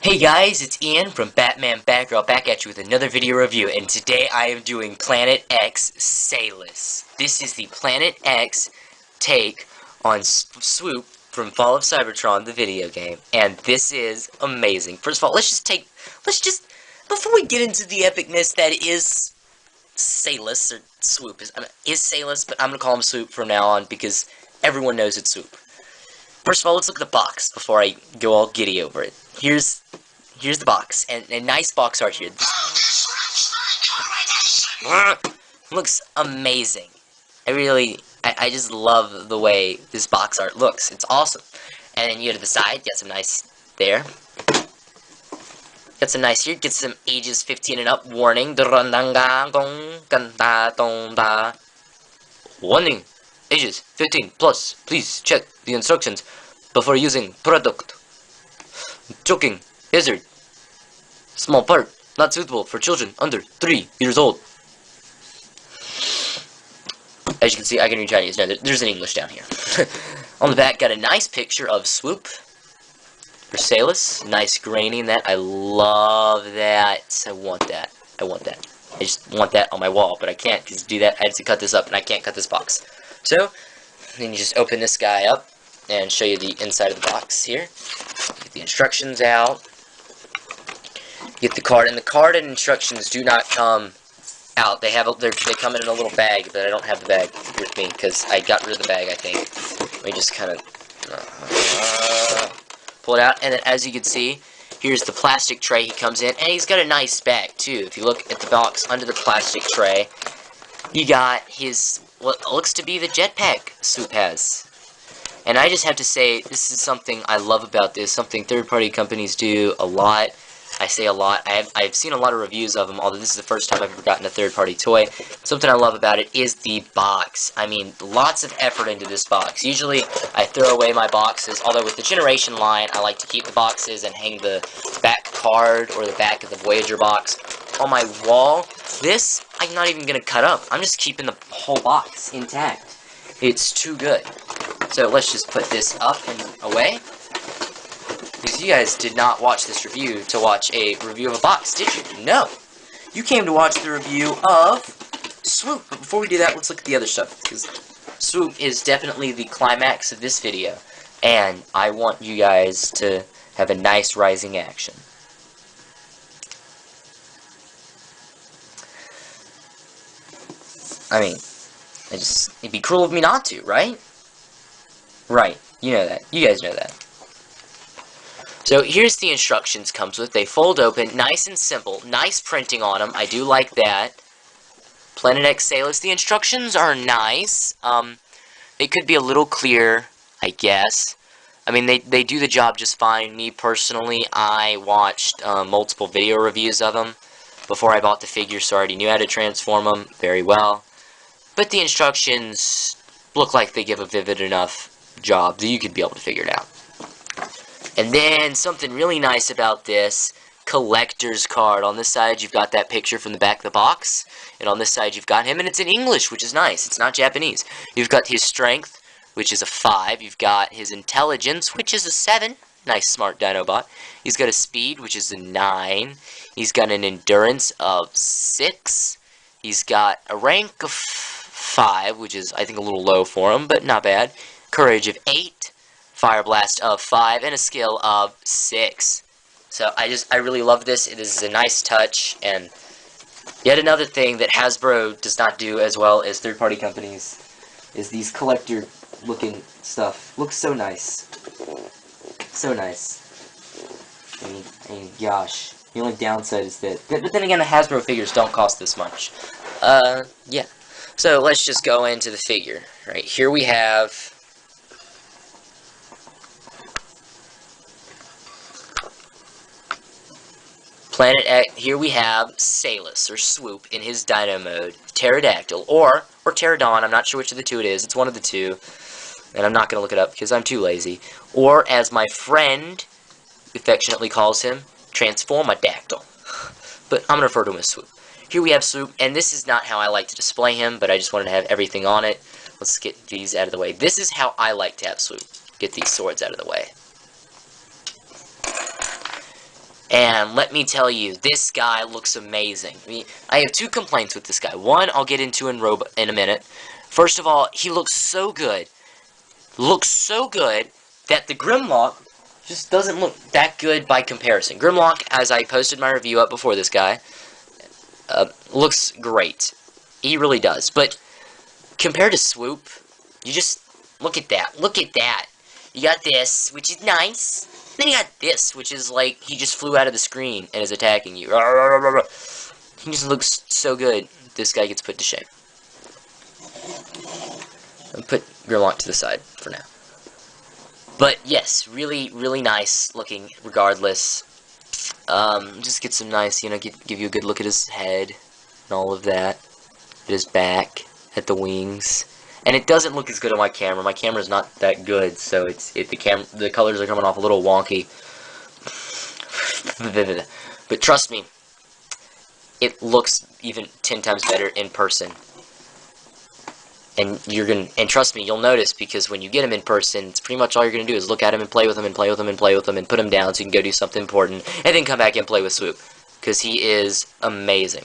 Hey guys, it's Ian from Batman Batgirl back at you with another video review, and today I am doing Planet X Caelus. This is the Planet X take on Swoop from Fall of Cybertron, the video game, and this is amazing. First of all, before we get into the epicness that is Caelus, or Swoop, is Caelus, but I'm gonna call him Swoop from now on because everyone knows it's Swoop. First of all, let's look at the box before I go all giddy over it. Here's the box, and a nice box art here. Looks amazing. I just love the way this box art looks. It's awesome. And then you go to the side, got some nice there. Got some nice here, get some ages 15 and up warning. Warning, ages 15 plus, please check the instructions before using product. Choking, hazard, small part, not suitable for children under 3 years old. As you can see, I can read Chinese. No, there's an English down here. On the back, got a nice picture of Swoop for Caelus. Nice grainy in that. I love that. I want that. I just want that on my wall, but I can't because to do that, I have to cut this up, and I can't cut this box. So, then you just open this guy up and show you the inside of the box here. Get the instructions out. Get the card, and the card and instructions do not come out. They come in a little bag, but I don't have the bag with me because I got rid of the bag, I think. Let me just kind of pull it out, and then as you can see, here's the plastic tray he comes in, and he's got a nice bag too. If you look at the box under the plastic tray, you got his what looks to be the jetpack Swoop has. And I just have to say, this is something I love about this, something third-party companies do a lot. I say a lot. I've seen a lot of reviews of them, although this is the first time I've ever gotten a third-party toy. Something I love about it is the box. I mean, lots of effort into this box. Usually, I throw away my boxes, although with the Generation line, I like to keep the boxes and hang the back card or the back of the Voyager box on my wall. This, I'm not even going to cut up. I'm just keeping the whole box intact. It's too good. So let's just put this up and away. Because you guys did not watch this review to watch a review of a box, did you? No. You came to watch the review of Swoop. But before we do that, let's look at the other stuff. Because Swoop is definitely the climax of this video. And I want you guys to have a nice rising action. I mean, it'd be cruel of me not to, right? Right, you know that. You guys know that. So here's the instructions comes with. They fold open, nice and simple. Nice printing on them. I do like that. Planet X Caelus. The instructions are nice. They could be a little clearer, I guess. I mean, they do the job just fine. Me, personally, I watched multiple video reviews of them before I bought the figure, so I already knew how to transform them very well. But the instructions look like they give a vivid enough job that you could be able to figure it out. And then something really nice about this collector's card. On this side you've got that picture from the back of the box, and on this side you've got him, and it's in English, which is nice. It's not Japanese. You've got his strength, which is a 5. You've got his intelligence, which is a 7. Nice, smart Dinobot. He's got a speed, which is a 9. He's got an endurance of 6. He's got a rank of 5, which is, I think, a little low for him, but not bad. Courage of 8, Fire Blast of 5, and a skill of 6. So I really love this. This is a nice touch, and yet another thing that Hasbro does not do as well as third-party companies is these collector-looking stuff. Looks so nice. So nice. I mean, gosh. The only downside is that... But then again, the Hasbro figures don't cost this much. Yeah. So let's just go into the figure. Right, here we have... Planet X, here we have Caelus, or Swoop, in his Dino mode, Pterodactyl, or Pterodon, I'm not sure which of the two it is, it's one of the two, and I'm not going to look it up because I'm too lazy, or as my friend affectionately calls him, Transformadactyl, but I'm going to refer to him as Swoop. Here we have Swoop, and this is not how I like to display him, but I just wanted to have everything on it. Let's get these out of the way. This is how I like to have Swoop. Get these swords out of the way. And let me tell you, this guy looks amazing. I have two complaints with this guy. One, I'll get into in a minute. First of all, he looks so good. Looks so good that the Grimlock just doesn't look that good by comparison. Grimlock, as I posted my review up before this guy, looks great. He really does. But compared to Swoop, you just look at that. Look at that. You got this, which is nice. Then you got this, which is like he just flew out of the screen and is attacking you. He just looks so good. This guy gets put to shame. I'll put Grimlock to the side for now. But yes, really, really nice looking regardless. Just get some nice, you know, give you a good look at his head and all of that. At his back, at the wings. And it doesn't look as good on my camera. My camera's not that good, so the colors are coming off a little wonky. But trust me, it looks even 10 times better in person. And and trust me, you'll notice, because when you get him in person, it's pretty much all you're gonna do is look at him and play with him and play with him and play with him and put him down so you can go do something important, and then come back and play with Swoop, because he is amazing.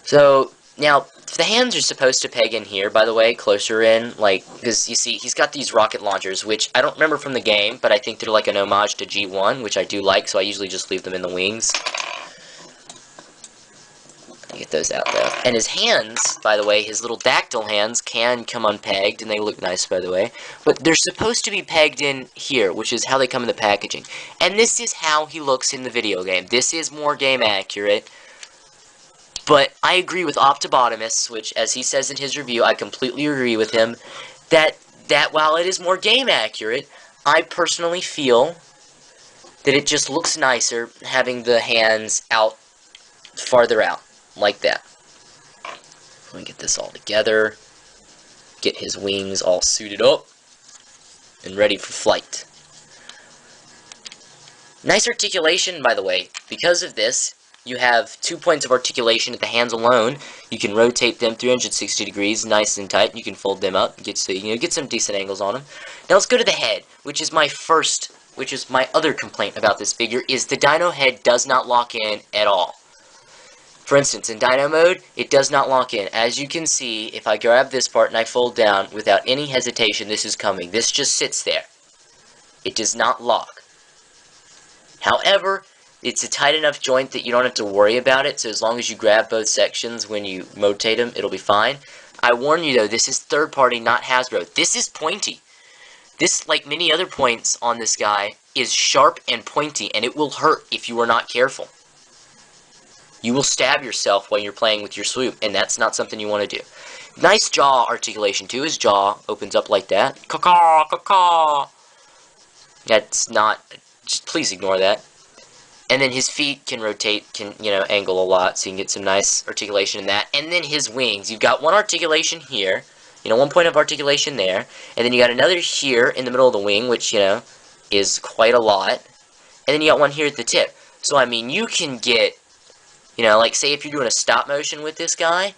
So now, the hands are supposed to peg in here, by the way, closer in, like, because you see, he's got these rocket launchers, which I don't remember from the game, but I think they're like an homage to G1, which I do like, so I usually just leave them in the wings. Get those out, though. And his hands, by the way, his little dactyl hands can come unpegged, and they look nice, by the way. But they're supposed to be pegged in here, which is how they come in the packaging. And this is how he looks in the video game. This is more game accurate. But I agree with Optibotimus, which, as he says in his review, I completely agree with him, that while it is more game accurate, I personally feel that it just looks nicer having the hands out, farther out. Like that. Let me get this all together. Get his wings all suited up. And ready for flight. Nice articulation, by the way. Because of this, you have 2 points of articulation at the hands alone. You can rotate them 360 degrees, nice and tight. You can fold them up, get some decent angles on them. Now let's go to the head, which is my other complaint about this figure, is the dino head does not lock in at all. For instance, in Dino mode, it does not lock in. As you can see, if I grab this part and I fold down, without any hesitation, this is coming. This just sits there. It does not lock. However, it's a tight enough joint that you don't have to worry about it, so as long as you grab both sections when you rotate them, it'll be fine. I warn you though, this is third party, not Hasbro. This is pointy. This, like many other points on this guy, is sharp and pointy, and it will hurt if you are not careful. You will stab yourself while you're playing with your Swoop, and that's not something you want to do. Nice jaw articulation, too. His jaw opens up like that. Caw-caw, caw-caw. That's not... Just please ignore that. And then his feet can rotate, angle a lot, so you can get some nice articulation in that. And then his wings. You've got one articulation here. 1 point of articulation there. And then you got another here in the middle of the wing, which, is quite a lot. And then you got one here at the tip. So, I mean, you can get... like, say if you're doing a stop motion with this guy,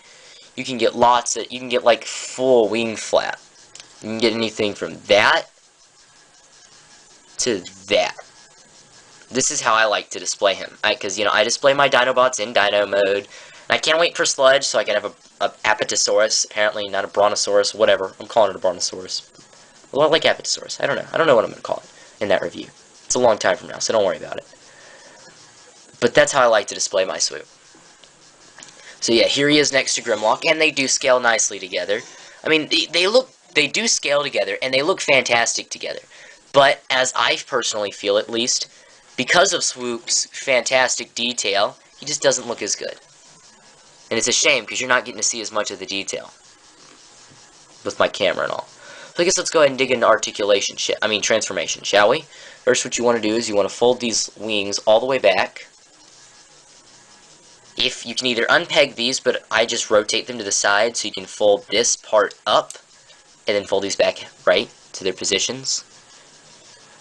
you can get like, full wing flap. You can get anything from that to that. This is how I like to display him. Because, I display my Dinobots in Dino mode. And I can't wait for Sludge, so I can have a Apatosaurus. Apparently, not a Brontosaurus, whatever. I'm calling it a Brontosaurus. Well, I like Apatosaurus. I don't know. I don't know what I'm going to call it in that review. It's a long time from now, so don't worry about it. But that's how I like to display my Swoop. So yeah, here he is next to Grimlock, and they do scale nicely together. I mean, they do scale together, and they look fantastic together. But, as I personally feel at least, because of Swoop's fantastic detail, he just doesn't look as good. And it's a shame, because you're not getting to see as much of the detail. With my camera and all. So I guess let's go ahead and dig into transformation, shall we? First, what you want to do is you want to fold these wings all the way back. If you can either unpeg these, but I just rotate them to the side, so you can fold this part up, and then fold these back right to their positions.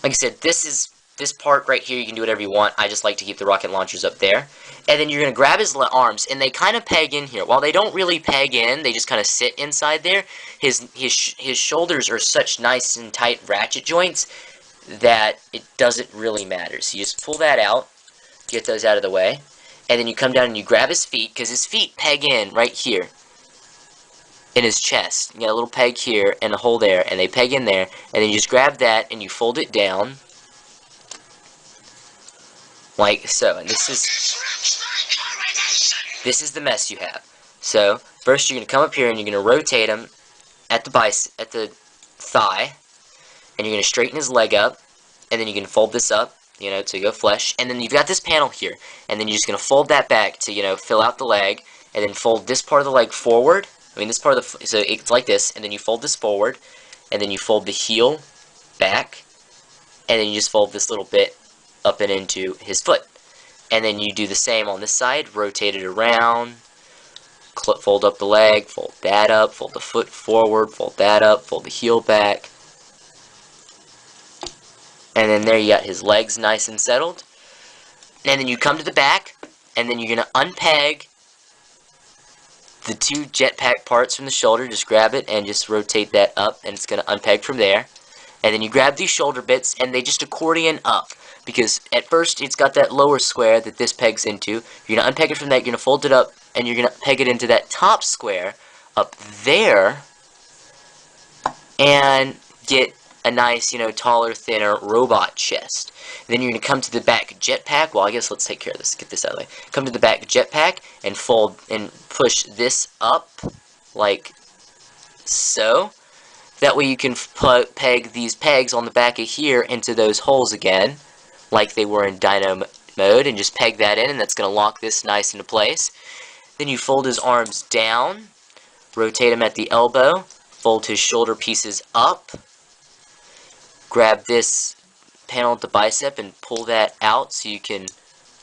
Like I said, this part right here, you can do whatever you want. I just like to keep the rocket launchers up there. And then you're going to grab his arms, and they kind of peg in here. While they don't really peg in, they just kind of sit inside there. His shoulders are such nice and tight ratchet joints that it doesn't really matter. So you just pull that out, get those out of the way, and then you come down and you grab his feet, because his feet peg in right here in his chest. You got a little peg here and a hole there, and they peg in there, and then you just grab that and you fold it down like so. And this is the mess you have. So first you're going to come up here and you're going to rotate him at the thigh, and you're going to straighten his leg up, and then you can fold this up, you know, to go flush, and then you've got this panel here, and then you're just going to fold that back to, you know, fill out the leg, and then fold this part of the leg forward. I mean, this part of the, so it's like this, and then you fold this forward, and then you fold the heel back, and then you just fold this little bit up and into his foot. And then you do the same on this side, rotate it around, fold up the leg, fold that up, fold the foot forward, fold that up, fold the heel back. And then there you got his legs nice and settled. And then you come to the back, and then you're going to unpeg the two jetpack parts from the shoulder. Just grab it and just rotate that up, and it's going to unpeg from there. And then you grab these shoulder bits, and they just accordion up, because at first it's got that lower square that this pegs into. You're going to unpeg it from that, you're going to fold it up, and you're going to peg it into that top square up there, and get a nice, you know, taller, thinner robot chest. And then you're going to come to the back jetpack. Well, I guess let's take care of this. Get this out of the way. Come to the back jetpack and fold and push this up like so. That way you can peg these pegs on the back of here into those holes again, like they were in Dino mode, and just peg that in, and that's going to lock this nice into place. Then you fold his arms down, rotate him at the elbow, fold his shoulder pieces up, grab this panel at the bicep and pull that out so you can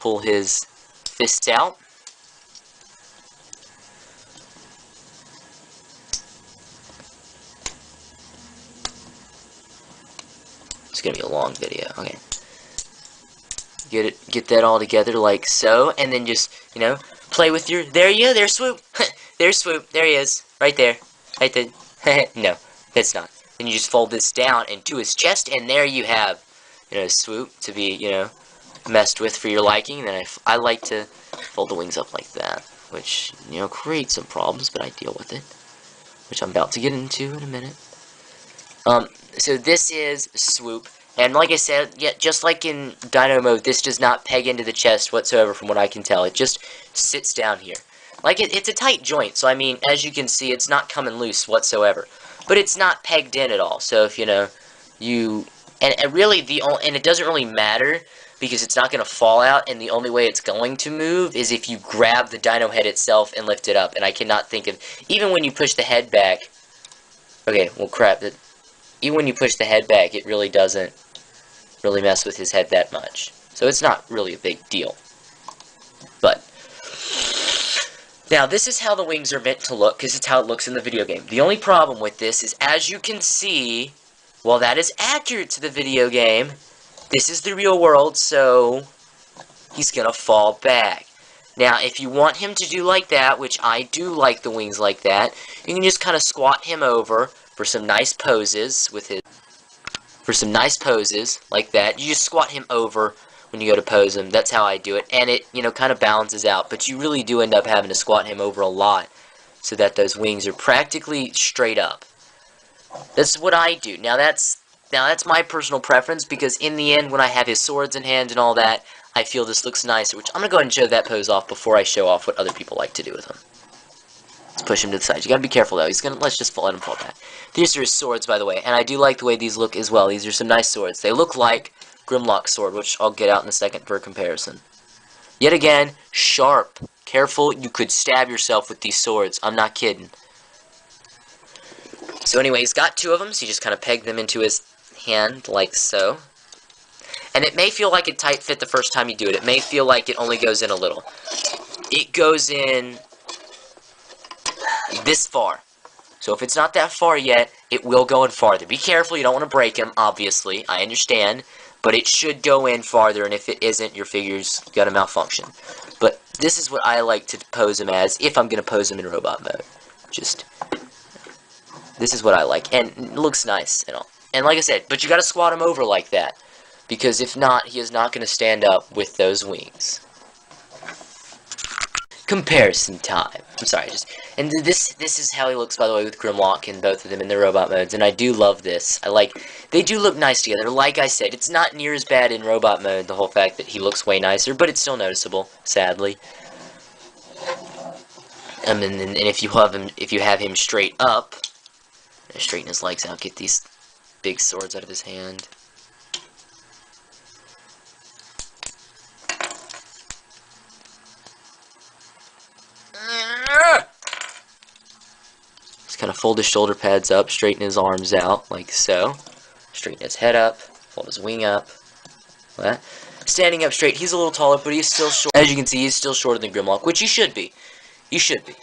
pull his fists out. It's gonna be a long video. Okay. Get that all together like so, and then just, you know, play with your, there you go, there's Swoop. There's Swoop, there he is, right there. Right there. No, that's not. Then you just fold this down into his chest, and there you have, you know, Swoop to be, you know, messed with for your liking. And then I like to fold the wings up like that, which, you know, creates some problems, but I deal with it, which I'm about to get into in a minute. So this is Swoop, and like I said, yeah, just like in Dino mode, this does not peg into the chest whatsoever from what I can tell. It just sits down here. Like, it's a tight joint, so I mean, as you can see, it's not coming loose whatsoever. But it's not pegged in at all, so if, you know, and really, and it doesn't really matter, because it's not going to fall out, and the only way it's going to move is if you grab the dino head itself and lift it up, and I cannot think of, even when you push the head back, okay, well crap, even when you push the head back, it really doesn't really mess with his head that much. So it's not really a big deal. But now this is how the wings are meant to look, because it's how it looks in the video game. The only problem with this is, as you can see, while that is accurate to the video game, this is the real world, so he's gonna fall back. Now, if you want him to do like that, which I do like the wings like that, you can just kind of squat him over for some nice poses with his, like that. You just squat him over when you go to pose him. That's how I do it, and it, you know, kind of balances out. But you really do end up having to squat him over a lot so that those wings are practically straight up. That's what I do. Now that's my personal preference, because in the end, when I have his swords in hand and all that, I feel this looks nicer. Which I'm gonna go ahead and show that pose off before I show off what other people like to do with him. Let's push him to the side. You gotta be careful though. Let's just let him fall back. These are his swords, by the way, and I do like the way these look as well. These are some nice swords. They look like Grimlock's sword, which I'll get out in a second for a comparison. Yet again, sharp. Careful, you could stab yourself with these swords. I'm not kidding. So anyway, he's got two of them, so you just kind of peg them into his hand, like so. And it may feel like a tight fit the first time you do it. It may feel like it only goes in a little. It goes in this far. So if it's not that far yet, it will go in farther. Be careful, you don't want to break him, obviously. I understand. But it should go in farther, and if it isn't, your figure's got a malfunction. But this is what I like to pose him as, if I'm going to pose him in robot mode. Just, this is what I like. And it looks nice and all. And like I said, but you gotta squat him over like that. Because if not, he is not going to stand up with those wings. Comparison time. I'm sorry, and this is how he looks, by the way, with Grimlock and both of them in their robot modes, and I do love this. They do look nice together. Like I said, it's not near as bad in robot mode, the whole fact that he looks way nicer, but it's still noticeable, sadly. And if you have him straight up, straighten his legs out, get these big swords out of his hand. Just kind of fold his shoulder pads up, straighten his arms out, like so. Straighten his head up, fold his wing up. Like that. Standing up straight, he's a little taller, but he's still short. As you can see, he's still shorter than Grimlock, which he should be. He should be.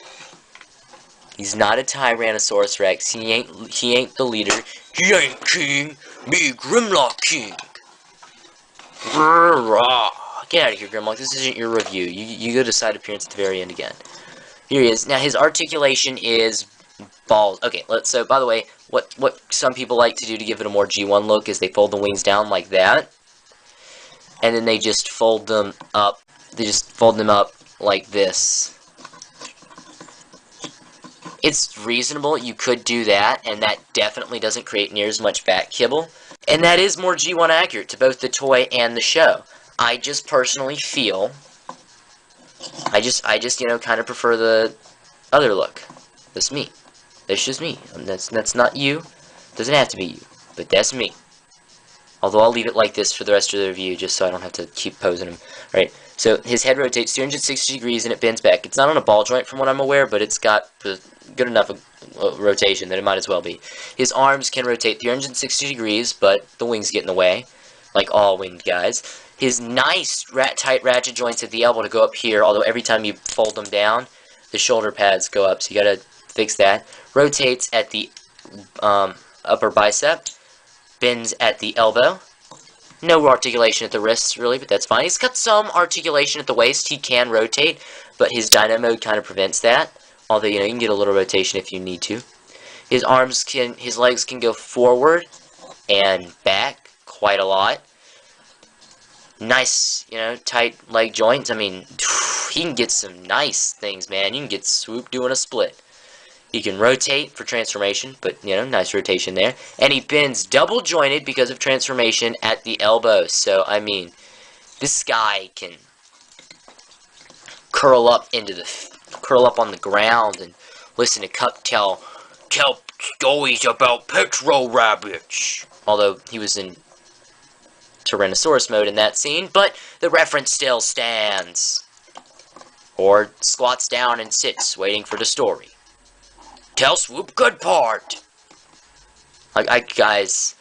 He's not a Tyrannosaurus Rex. He ain't the leader. He ain't king. Me, Grimlock king. Get out of here, Grimlock. This isn't your review. You go to side appearance at the very end again. Here he is. Now, his articulation is balls. Okay, so, by the way, what some people like to do to give it a more G1 look is they fold the wings down like that. And then they just fold them up. They just fold them up like this. It's reasonable. You could do that, and that definitely doesn't create near as much back kibble. And that is more G1 accurate to both the toy and the show. I just personally feel, I just, you know, kind of prefer the other look. That's me. That's just me. That's not you. Doesn't have to be you, but that's me. Although I'll leave it like this for the rest of the review, just so I don't have to keep posing him. Right. So his head rotates 360 degrees and it bends back. It's not on a ball joint from what I'm aware, but it's got good enough rotation that it might as well be. His arms can rotate 360 degrees, but the wings get in the way, like all winged guys. His nice tight ratchet joints at the elbow to go up here, although every time you fold them down, the shoulder pads go up, so you gotta fix that. Rotates at the upper bicep, bends at the elbow. No articulation at the wrists, really, but that's fine. He's got some articulation at the waist. He can rotate, but his dyno mode kind of prevents that. Although, you know, you can get a little rotation if you need to. His legs can go forward and back quite a lot. Nice, you know, tight leg joints. I mean, he can get some nice things, man. You can get Swoop doing a split. He can rotate for transformation, but, you know, nice rotation there. And he bends double jointed because of transformation at the elbow. So, I mean, this guy can curl up on the ground and listen to Cup tell stories about petrol rabbits. Although he was in Tyrannosaurus mode in that scene, but the reference still stands. Or squats down and sits, waiting for the story. Tell Swoop good part. Guys,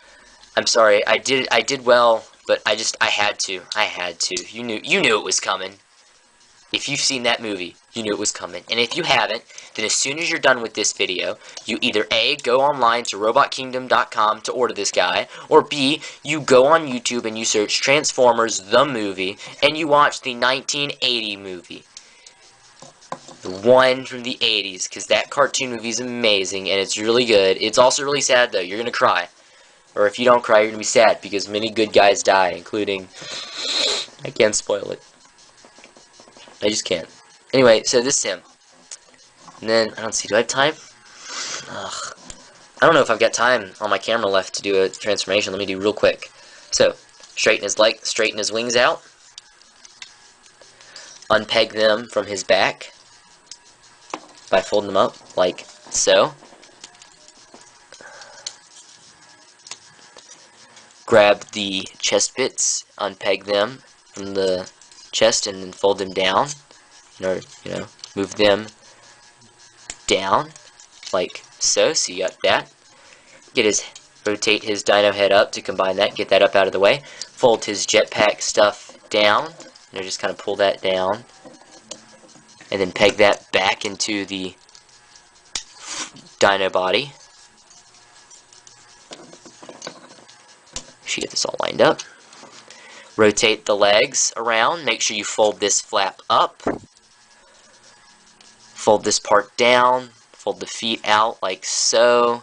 I'm sorry. I did well, but I had to. You knew it was coming. If you've seen that movie, you knew it was coming. And if you haven't, then as soon as you're done with this video, you either A, go online to robotkingdom.com to order this guy, or B, you go on YouTube and you search Transformers the movie, and you watch the 1980 movie. The one from the 80s, because that cartoon movie is amazing, and it's really good. It's also really sad, though. You're going to cry. Or if you don't cry, you're going to be sad, because many good guys die, including... I can't spoil it. I just can't. Anyway, so this is him. And then, I don't see, do I have time? Ugh. I don't know if I've got time on my camera left to do a transformation. Let me do real quick. So, straighten his wings out. Unpeg them from his back by folding them up, like so. Grab the chest bits, unpeg them from the chest, and then fold them down. Or, you know, move them down, like so. So you got that. Rotate his dino head up to combine that, get that up out of the way. Fold his jetpack stuff down, and just kind of pull that down. And then peg that back into the dino body. Should get this all lined up. Rotate the legs around. Make sure you fold this flap up. Fold this part down. Fold the feet out like so.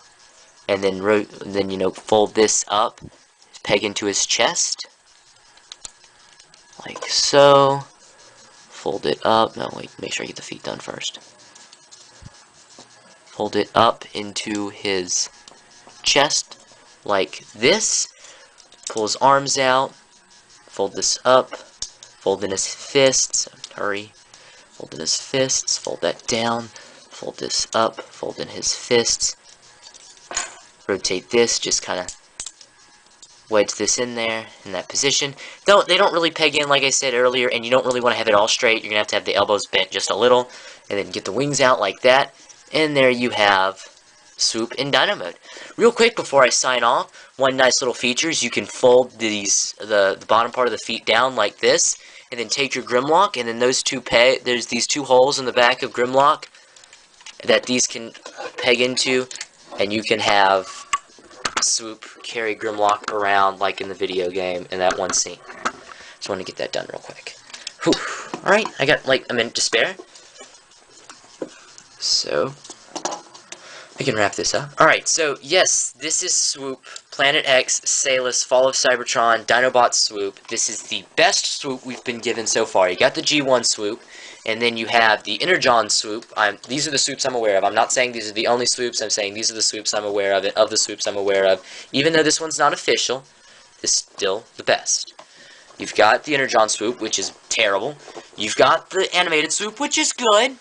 and then you know, fold this up, peg into his chest, like so. Fold it up. No, wait, make sure I get the feet done first. Fold it up into his chest, like this. Pull his arms out. Fold this up. Fold in his fists. Hurry. Fold in his fists. Fold that down. Fold this up. Fold in his fists. Rotate this. Just kind of wedge this in there, in that position. They don't really peg in, like I said earlier, and you don't really want to have it all straight. You're going to have the elbows bent just a little, and then get the wings out like that. And there you have Swoop in Dino Mode. Real quick, before I sign off, one nice little feature is you can fold the bottom part of the feet down like this, and then take your Grimlock, and then there's these two holes in the back of Grimlock that these can peg into, and you can have Swoop carry Grimlock around like in the video game in that one scene. Just want to get that done real quick. Whew. Alright, I got like a minute to spare, so I can wrap this up. Alright, so yes, this is Swoop, Planet X, Caelus, Fall of Cybertron, Dinobot Swoop. This is the best Swoop we've been given so far. You got the G1 Swoop, and then you have the Energon Swoop. These are the Swoops I'm aware of. I'm not saying these are the only Swoops. I'm saying these are the Swoops I'm aware of, and of the Swoops I'm aware of. Even though this one's not official, it's still the best. You've got the Energon Swoop, which is terrible. You've got the Animated Swoop, which is good,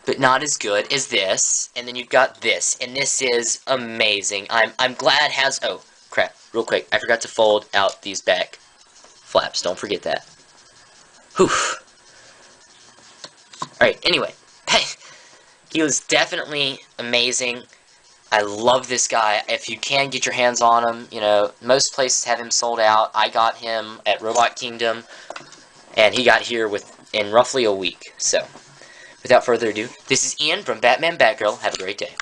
but not as good as this. And then you've got this, and this is amazing. I'm glad it has... Oh, crap. Real quick, I forgot to fold out these back flaps. Don't forget that. Whew. Alright, anyway, he was definitely amazing. I love this guy. If you can get your hands on him, you know, most places have him sold out. I got him at Robot Kingdom, and he got here in roughly a week. So, without further ado, this is Ian from Batman Batgirl. Have a great day.